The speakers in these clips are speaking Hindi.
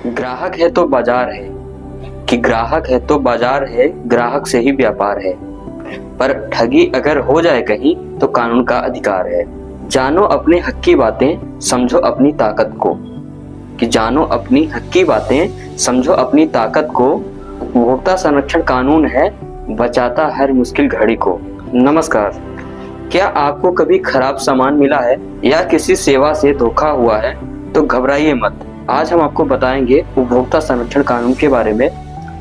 ग्राहक है तो बाजार है, कि ग्राहक है तो बाजार है, ग्राहक से ही व्यापार है। पर ठगी अगर हो जाए कहीं तो कानून का अधिकार है। जानो अपने हक की बातें, समझो अपनी ताकत को, कि जानो अपनी हक की बातें, समझो अपनी ताकत को। उपभोक्ता संरक्षण कानून है, बचाता हर मुश्किल घड़ी को। नमस्कार। क्या आपको कभी खराब सामान मिला है या किसी सेवा से धोखा हुआ है? तो घबराइए मत। आज हम आपको बताएंगे उपभोक्ता संरक्षण कानून के बारे में,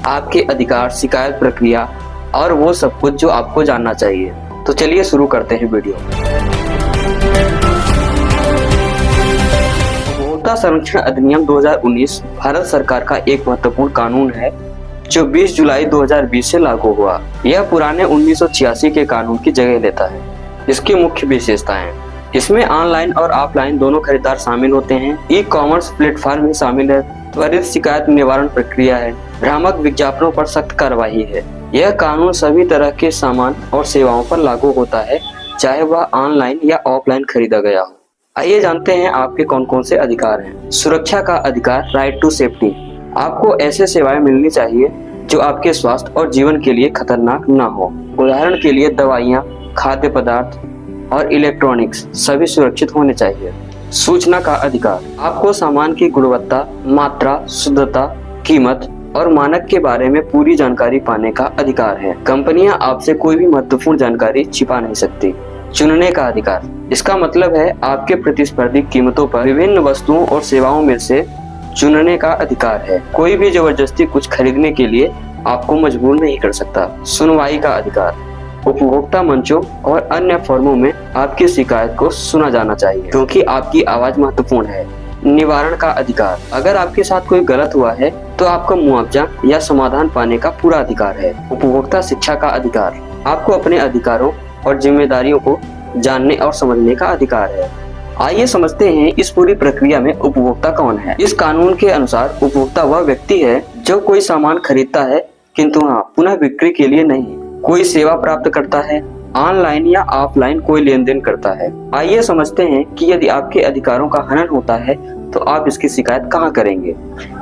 आपके अधिकार, शिकायत प्रक्रिया और वो सब कुछ जो आपको जानना चाहिए। तो चलिए शुरू करते हैं वीडियो। उपभोक्ता संरक्षण अधिनियम 2019 भारत सरकार का एक महत्वपूर्ण कानून है जो 20 जुलाई 2020 से लागू हुआ। यह पुराने 1986 के कानून की जगह लेता है। इसकी मुख्य विशेषताएं, इसमें ऑनलाइन और ऑफलाइन दोनों खरीदार शामिल होते हैं। ई कॉमर्स प्लेटफॉर्म भी शामिल है। त्वरित शिकायत निवारण प्रक्रिया है। भ्रामक विज्ञापनों पर सख्त कार्रवाई है। यह कानून सभी तरह के सामान और सेवाओं पर लागू होता है, चाहे वह ऑनलाइन या ऑफलाइन खरीदा गया हो। आइए जानते हैं आपके कौन कौन से अधिकार हैं। सुरक्षा का अधिकार, राइट टू सेफ्टी। आपको ऐसे सेवाएं मिलनी चाहिए जो आपके स्वास्थ्य और जीवन के लिए खतरनाक न हो। उदाहरण के लिए दवाइयाँ, खाद्य पदार्थ और इलेक्ट्रॉनिक्स सभी सुरक्षित होने चाहिए। सूचना का अधिकार, आपको सामान की गुणवत्ता, मात्रा, शुद्धता, कीमत और मानक के बारे में पूरी जानकारी पाने का अधिकार है। कंपनियां आपसे कोई भी महत्वपूर्ण जानकारी छिपा नहीं सकती। चुनने का अधिकार, इसका मतलब है आपके प्रतिस्पर्धी कीमतों पर विभिन्न वस्तुओं और सेवाओं में से चुनने का अधिकार है। कोई भी जबरदस्ती कुछ खरीदने के लिए आपको मजबूर नहीं कर सकता। सुनवाई का अधिकार, उपभोक्ता मंचों और अन्य फोरमों में आपकी शिकायत को सुना जाना चाहिए क्योंकि आपकी आवाज महत्वपूर्ण है। निवारण का अधिकार, अगर आपके साथ कोई गलत हुआ है तो आपको मुआवजा या समाधान पाने का पूरा अधिकार है। उपभोक्ता शिक्षा का अधिकार, आपको अपने अधिकारों और जिम्मेदारियों को जानने और समझने का अधिकार है। आइए समझते हैं इस पूरी प्रक्रिया में उपभोक्ता कौन है। इस कानून के अनुसार उपभोक्ता वह व्यक्ति है जो कोई सामान खरीदता है किंतु पुनः बिक्री के लिए नहीं, कोई सेवा प्राप्त करता है, ऑनलाइन या ऑफलाइन कोई लेन देन करता है। आइए समझते हैं कि यदि आपके अधिकारों का हनन होता है तो आप इसकी शिकायत कहां करेंगे।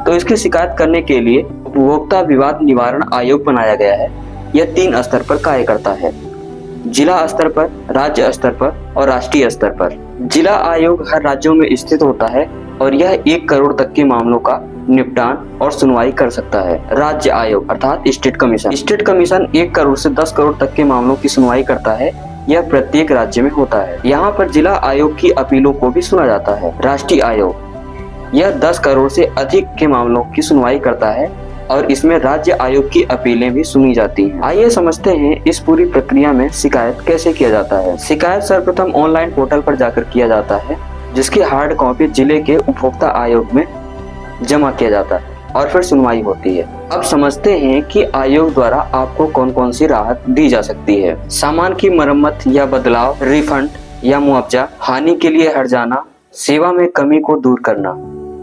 तो इसकी शिकायत करने के लिए उपभोक्ता विवाद निवारण आयोग बनाया गया है। यह 3 स्तर पर कार्य करता है, जिला स्तर पर, राज्य स्तर पर और राष्ट्रीय स्तर पर। जिला आयोग हर राज्यों में स्थित होता है और यह 1 करोड़ तक के मामलों का निपटान और सुनवाई कर सकता है। राज्य आयोग अर्थात स्टेट कमीशन 1 करोड़ से 10 करोड़ तक के मामलों की सुनवाई करता है। यह प्रत्येक राज्य में होता है। यहाँ पर जिला आयोग की अपीलों को भी सुना जाता है। राष्ट्रीय आयोग यह 10 करोड़ से अधिक के मामलों की सुनवाई करता है और इसमें राज्य आयोग की अपीलें भी सुनी जाती हैं। आइए समझते हैं इस पूरी प्रक्रिया में शिकायत कैसे किया जाता है। शिकायत सर्वप्रथम ऑनलाइन पोर्टल पर जाकर किया जाता है, जिसकी हार्ड कॉपी जिले के उपभोक्ता आयोग में जमा किया जाता है और फिर सुनवाई होती है। अब समझते हैं कि आयोग द्वारा आपको कौन कौन सी राहत दी जा सकती है। सामान की मरम्मत या बदलाव, रिफंड या मुआवजा, हानि के लिए हर्जाना, सेवा में कमी को दूर करना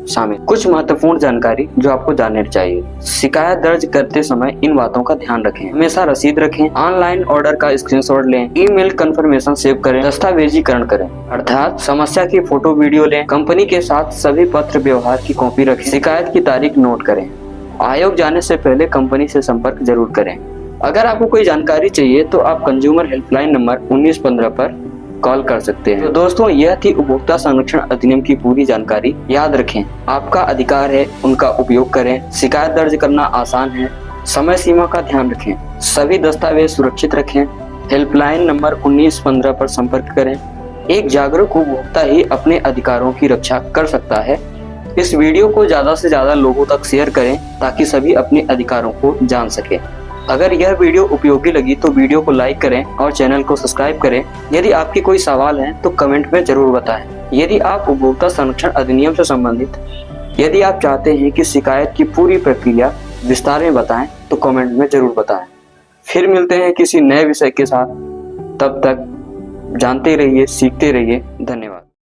शामिल। कुछ महत्वपूर्ण जानकारी जो आपको जाननी चाहिए। शिकायत दर्ज करते समय इन बातों का ध्यान रखें। हमेशा रसीद रखें, ऑनलाइन ऑर्डर का स्क्रीनशॉट लें, ईमेल कंफर्मेशन सेव करें, दस्तावेजीकरण करें अर्थात समस्या की फोटो वीडियो लें, कंपनी के साथ सभी पत्र व्यवहार की कॉपी रखें, शिकायत की तारीख नोट करें। आयोग जाने से पहले कंपनी से संपर्क जरूर करें। अगर आपको कोई जानकारी चाहिए तो आप कंज्यूमर हेल्पलाइन नंबर 1915 पर कॉल कर सकते हैं। तो दोस्तों, यह थी उपभोक्ता संरक्षण अधिनियम की पूरी जानकारी। याद रखें, आपका अधिकार है, उनका उपयोग करें। शिकायत दर्ज करना आसान है। समय सीमा का ध्यान रखें। सभी दस्तावेज सुरक्षित रखें। हेल्पलाइन नंबर 1915 पर संपर्क करें। एक जागरूक उपभोक्ता ही अपने अधिकारों की रक्षा कर सकता है। इस वीडियो को ज्यादा से ज्यादा लोगों तक शेयर करें ताकि सभी अपने अधिकारों को जान सके। अगर यह वीडियो उपयोगी लगी तो वीडियो को लाइक करें और चैनल को सब्सक्राइब करें। यदि आपकी कोई सवाल है तो कमेंट में जरूर बताएं। यदि आप उपभोक्ता संरक्षण अधिनियम से संबंधित यदि आप चाहते हैं कि शिकायत की पूरी प्रक्रिया विस्तार में बताएं तो कमेंट में जरूर बताएं। फिर मिलते हैं किसी नए विषय के साथ। तब तक जानते रहिए, सीखते रहिए। धन्यवाद।